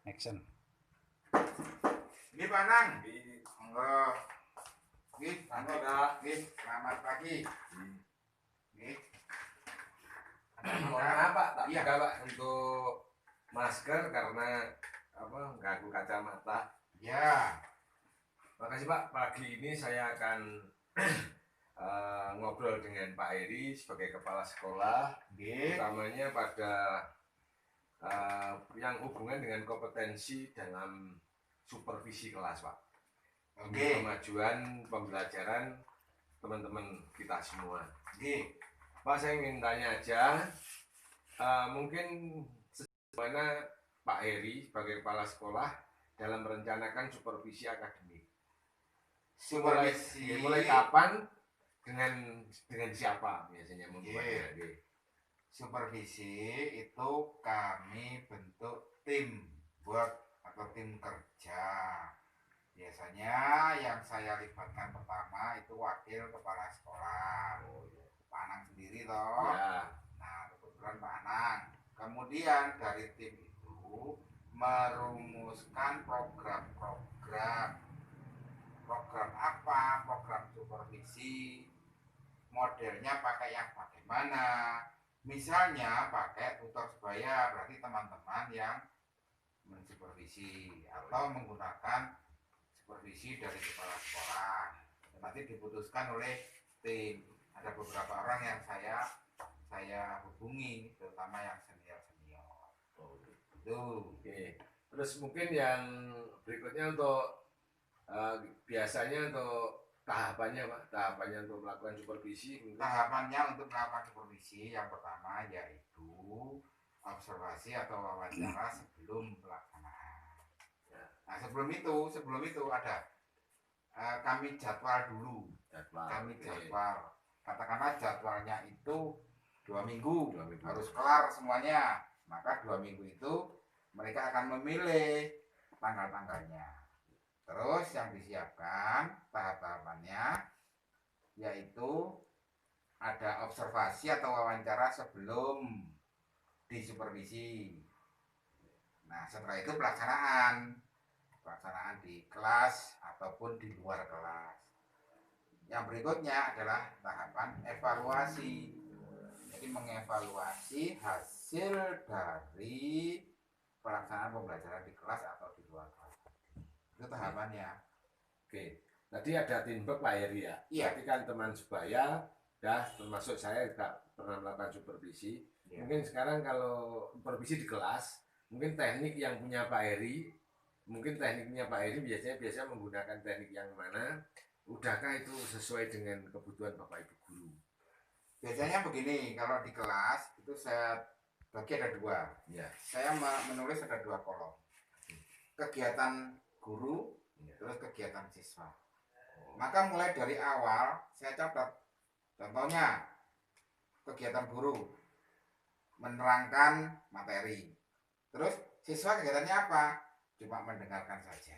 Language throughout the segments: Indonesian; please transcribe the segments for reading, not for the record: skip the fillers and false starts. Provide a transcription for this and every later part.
Action. Ini Pak Nang. Enggak. Selamat pagi. Mohon maaf Pak, tak buka Pak untuk masker karena ganggu kacamata. Ya. Makasih Pak. Pagi ini saya akan ngobrol dengan Pak Heri sebagai kepala sekolah, utamanya pada yang hubungan dengan kompetensi dalam supervisi kelas Pak. Kemajuan pembelajaran teman-teman kita semua. Pak, saya ingin tanya aja, mungkin bagaimana Pak Heri sebagai kepala sekolah dalam merencanakan supervisi akademik? Mulai kapan, dengan siapa biasanya membuatnya? Supervisi itu kami bentuk tim work atau tim kerja. Biasanya yang saya libatkan pertama itu wakil kepala sekolah, Pak Anang sendiri toh. Ya. Nah, kebetulan Pak Anang. Kemudian dari tim itu merumuskan program apa, program supervisi, modelnya pakai yang bagaimana. Misalnya pakai tutor sebaya, berarti teman-teman yang mensupervisi, atau menggunakan supervisi dari kepala sekolah. Nanti diputuskan oleh tim. Ada beberapa orang yang saya hubungi, terutama yang senior. Oke. Terus mungkin yang berikutnya untuk biasanya untuk tahapannya untuk melakukan supervisi. Tahapannya untuk melakukan supervisi yang pertama yaitu observasi atau wawancara sebelum pelaksanaan. Nah, sebelum itu ada kami jadwal dulu. Katakanlah jadwalnya itu 2 minggu, harus kelar semuanya. Maka 2 minggu itu mereka akan memilih tanggal-tanggalnya. Terus yang disiapkan tahap-tahapannya yaitu ada observasi atau wawancara sebelum disupervisi. Nah, setelah itu pelaksanaan di kelas ataupun di luar kelas. Yang berikutnya adalah tahapan evaluasi. Jadi mengevaluasi hasil dari pelaksanaan pembelajaran di kelas atau di luar kelas. Itu tahapannya. Oke. Tadi ada teamwork Pak Heri ya. Iya. Tadi kan teman sebaya, termasuk saya juga pernah melakukan supervisi. Ya. Mungkin sekarang kalau supervisi di kelas, mungkin teknik yang punya Pak Heri, biasanya menggunakan teknik yang mana? Udahkah itu sesuai dengan kebutuhan Bapak Ibu guru? Biasanya begini, kalau di kelas itu saya bagi ada 2. Ya. Saya menulis ada 2 kolom. Kegiatan guru, terus kegiatan siswa. Maka mulai dari awal saya catat. Contohnya kegiatan guru menerangkan materi. Terus siswa kegiatannya apa? Cuma mendengarkan saja.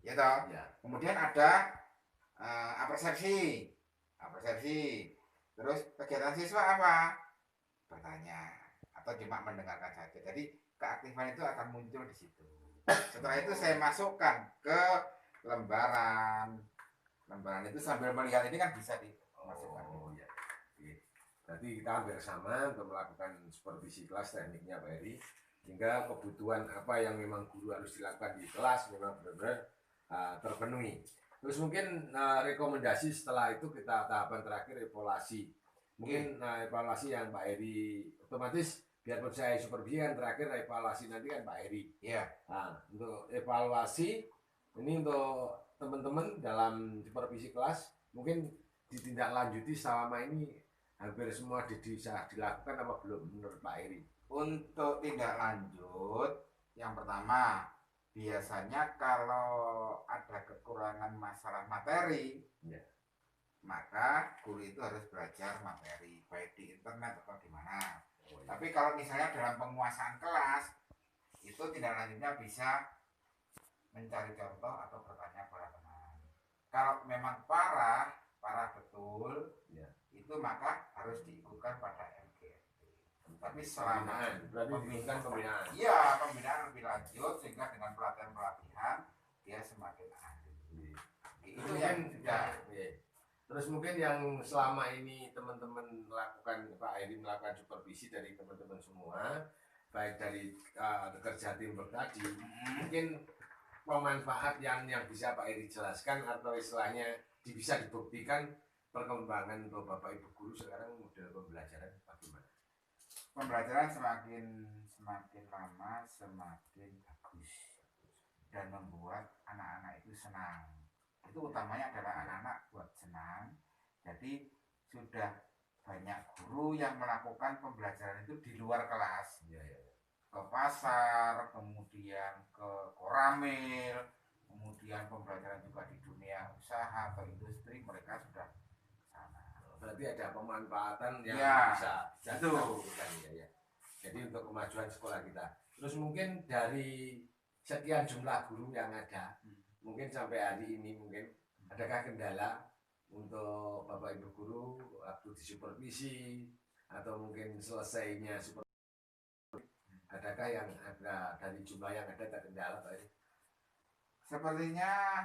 Ya toh? Ya. Kemudian ada apresiasi. Terus kegiatan siswa apa? Bertanya atau cuma mendengarkan saja. Jadi keaktifan itu akan muncul di situ. Setelah itu saya masukkan ke lembaran itu sambil melihat ini kan bisa dimasukkan. Ya. Jadi kita hampir sama untuk melakukan supervisi kelas tekniknya Pak Heri, sehingga kebutuhan apa yang memang guru harus dilakukan di kelas memang benar-benar terpenuhi. Terus mungkin rekomendasi setelah itu kita tahapan terakhir evaluasi. Mungkin evaluasi yang Pak Heri otomatis biarpun saya supervisi kan terakhir evaluasi nanti kan Pak Heri. Iya. Nah, untuk evaluasi ini untuk teman-teman dalam supervisi kelas mungkin ditindaklanjuti selama ini hampir semua bisa dilakukan apa belum menurut Pak Heri? Untuk tindak lanjut, yang pertama biasanya kalau ada kekurangan masalah materi, maka guru itu harus belajar materi baik di internet atau di mana. Tapi kalau misalnya dalam penguasaan kelas, itu tindak lanjutnya bisa mencari contoh atau bertanya pada teman. Kalau memang parah betul, itu maka harus diikutkan pada MGST. tapi selama pembinaan. Iya, pembinaan lebih lanjut sehingga dengan pelatihan dia semakin ahli. Itu yang sudah. Terus mungkin yang selama ini teman-teman melakukan, Pak Edi melakukan supervisi dari teman-teman semua, baik dari kerja tim tadi, mungkin pemanfaat yang bisa Pak Edi jelaskan atau istilahnya bisa dibuktikan perkembangan untuk Bapak Ibu guru sekarang model pembelajaran bagaimana? Pembelajaran semakin lama semakin bagus dan membuat anak-anak itu senang. Itu utamanya adalah anak-anak buat senang. Jadi sudah banyak guru yang melakukan pembelajaran itu di luar kelas, ke pasar, kemudian ke koramil, kemudian pembelajaran juga di dunia usaha atau industri, mereka sudah sana. Berarti ada pemanfaatan yang bisa dilakukan ya. Jadi untuk kemajuan sekolah kita. Terus mungkin dari sekian jumlah guru yang ada, mungkin sampai hari ini mungkin adakah kendala untuk Bapak Ibu guru waktu disupervisi atau mungkin selesainya supervisi, adakah yang ada dari jumlah yang ada kendala Pak? Sepertinya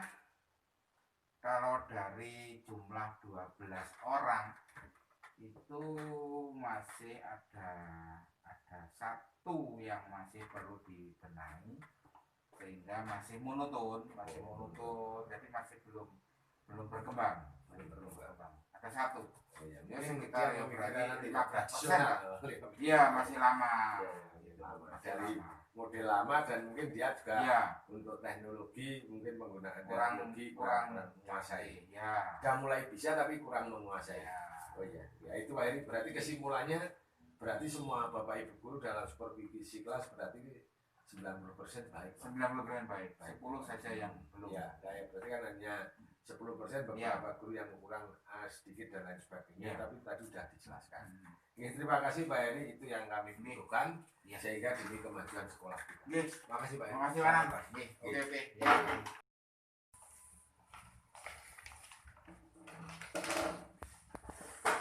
kalau dari jumlah 12 orang itu masih ada satu yang masih perlu dibenahi sehingga masih monoton, jadi masih belum berkembang. Ada satu, ya sekitar yang berarti 15%. Iya, masih lama. Dari model lama dan mungkin dia juga untuk teknologi mungkin penggunaan teknologi kurang menguasai. Ya. Sudah mulai bisa tapi kurang menguasai. Oh iya, ya itu Pak Eri, berarti kesimpulannya berarti semua Bapak Ibu guru dalam supervisi kelas berarti 90% baik. 90% baik. 10 saja yang belum. Ya, berarti kan hanya 10% beberapa guru yang kurang sedikit dan lain sebagainya, tapi tadi sudah dijelaskan. Oke, terima kasih Pak Eri, itu yang kami butuhkan sehingga demi kemajuan sekolah kita. Terima kasih Pak Eri. Terima kasih Pak. Oke.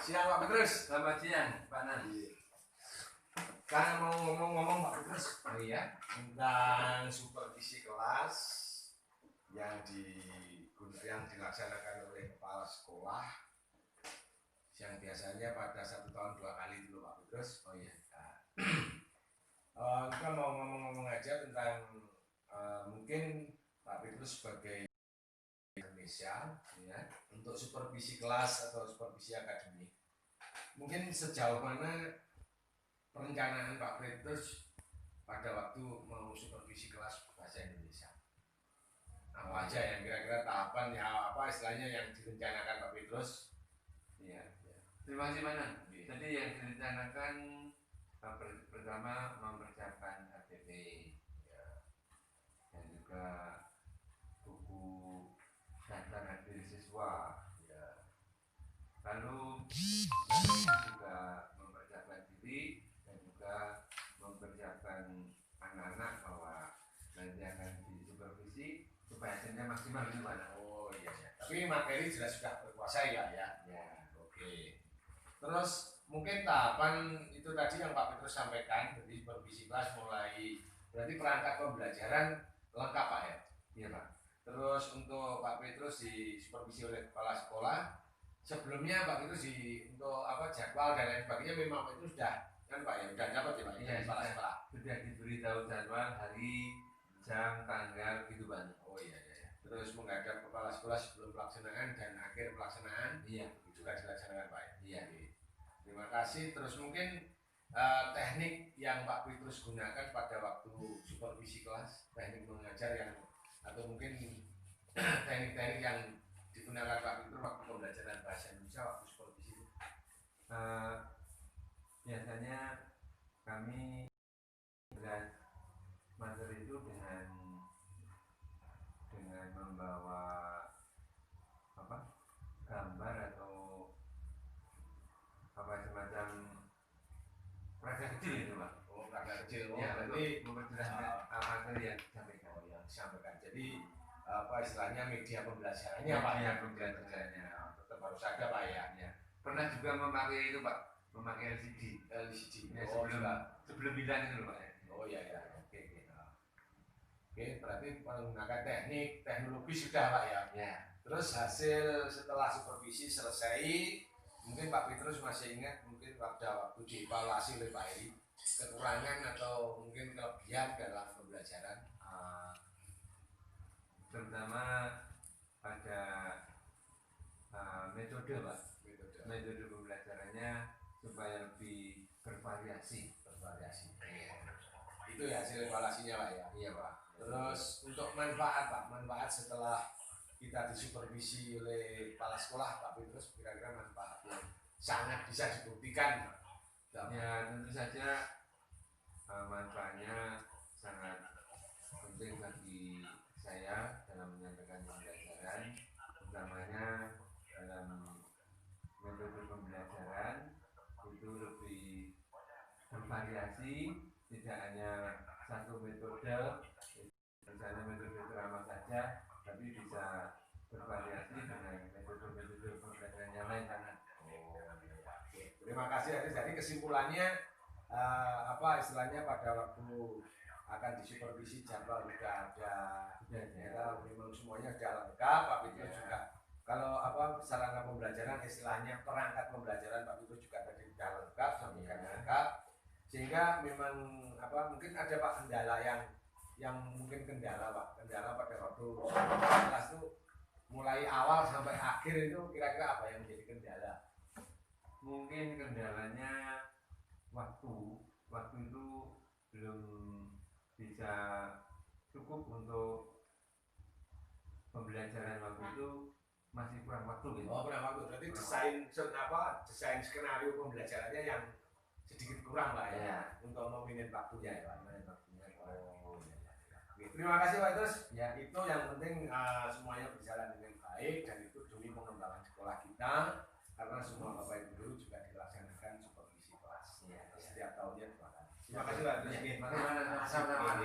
Siang Pak Petrus. Selamat siang Pak Nan. Saya mau ngomong Pak Petrus. Oh iya, tentang supervisi kelas yang dilaksanakan oleh kepala sekolah yang biasanya pada 1 tahun 2 kali dulu Pak Petrus. Oh iya. Kita mau ngomong aja tentang mungkin Pak Petrus sebagai Indonesia ya, untuk supervisi kelas atau supervisi akademik. Mungkin sejauh mana perencanaan Pak Petrus pada waktu mau supervisi kelas bahasa Indonesia? Apa aja yang kira-kira tahapan ya apa istilahnya yang direncanakan Pak Petrus? Iya. Terima kasih Mana. Jadi yang direncanakan pertama mempersiapkan APP dan juga buku daftar diri siswa. Lalu juga mempersiapkan diri dan juga mempersiapkan anak-anak bahwa nanti akan disupervisi supaya hasilnya maksimal di mana. Oh iya. Tapi materi jelas sudah berkuasai ya. Oke. Terus mungkin tahapan itu tadi yang Pak Petrus sampaikan dari supervisi kelas mulai berarti perangkat pembelajaran lengkap Pak ya? Iya Pak. Terus untuk Pak Petrus di supervisi oleh kepala sekolah, sebelumnya Pak Petrus untuk jadwal dan lain sebagainya memang itu sudah kan Pak ya, sudah dapat ya Pak ya, kepala sekolah. Sudah diberitahu jadwal hari, jam, tanggal gitu Pak. Oh iya. Terus menghadap kepala sekolah sebelum pelaksanaan dan akhir pelaksanaan juga dilaksanakan Pak ya. Iya. Terima kasih. Terus mungkin teknik yang Pak Petrus gunakan pada waktu supervisi kelas, teknik mengajar yang atau mungkin teknik-teknik yang digunakan Pak Petrus waktu pembelajaran bahasa Indonesia waktu supervisi itu. Biasanya kami belajar materi itu dengan membawa gambar atau semacam peraga kecil itu Pak. Oh, peraga kecil. Ya, berarti memperjelaskan materi yang disampaikan. Jadi istilahnya media pembelajarannya Pak ya, pembelajarannya tetap harus ada Pak ya. Pernah juga memakai itu Pak, memakai LCD. LCD. Ya, Oh, sebelum bilang itu loh Pak. oh ya ya, oke oke. Oke, berarti menggunakan teknologi sudah Pak ya. Ya. Terus hasil setelah supervisi selesai, mungkin Pak Petrus masih ingat mungkin waktu dievaluasi oleh Pak Heri kekurangan atau mungkin kelebihan dalam pembelajaran, Terutama pada metode Pak. Metode pembelajarannya supaya lebih bervariasi. Itu ya hasil evaluasinya Pak ya. Iya Pak. Terus untuk manfaat Pak, manfaat setelah kita disupervisi oleh kepala sekolah Pak Petrus, kira-kira manfaat yang sangat bisa dibuktikan Pak. Ya tentu saja manfaatnya sangat penting bagi saya dalam menyampaikan pembelajaran, utamanya dalam metode pembelajaran itu lebih bervariasi, tidak hanya satu metode, misalnya metode ceramah saja, tapi bisa bervariasi dengan metode-metode pembelajaran yang lain sangat. Terima kasih Aris. Jadi kesimpulannya apa istilahnya pada waktu akan disupervisi jadwal sudah ada, ya, memang semuanya sudah lengkap. Pak Petrus juga kalau apa sarana pembelajaran istilahnya perangkat pembelajaran Pak Petrus juga tadi sudah lengkap, sampaikan lengkap, sehingga memang apa mungkin ada Pak kendala yang mungkin kendala pada waktu kelas itu mulai awal sampai akhir itu kira-kira apa yang menjadi kendala? Mungkin kendalanya waktu itu belum bisa cukup untuk pembelajaran waktu itu, masih kurang waktu gitu. Oh, kurang waktu. Berarti desain skenario pembelajarannya yang sedikit kurang Pak ya, untuk meminit waktunya ya Pak. Oh, ya. Terima kasih Pak Terus. Ya, itu yang penting semuanya berjalan dengan baik dan itu demi pengembangan sekolah kita. Karena semua Bapak Ibu guru juga dilaksanakan supervisi kelas setiap tahunnya. Terima kasih Pak. Bagaimana sama-sama.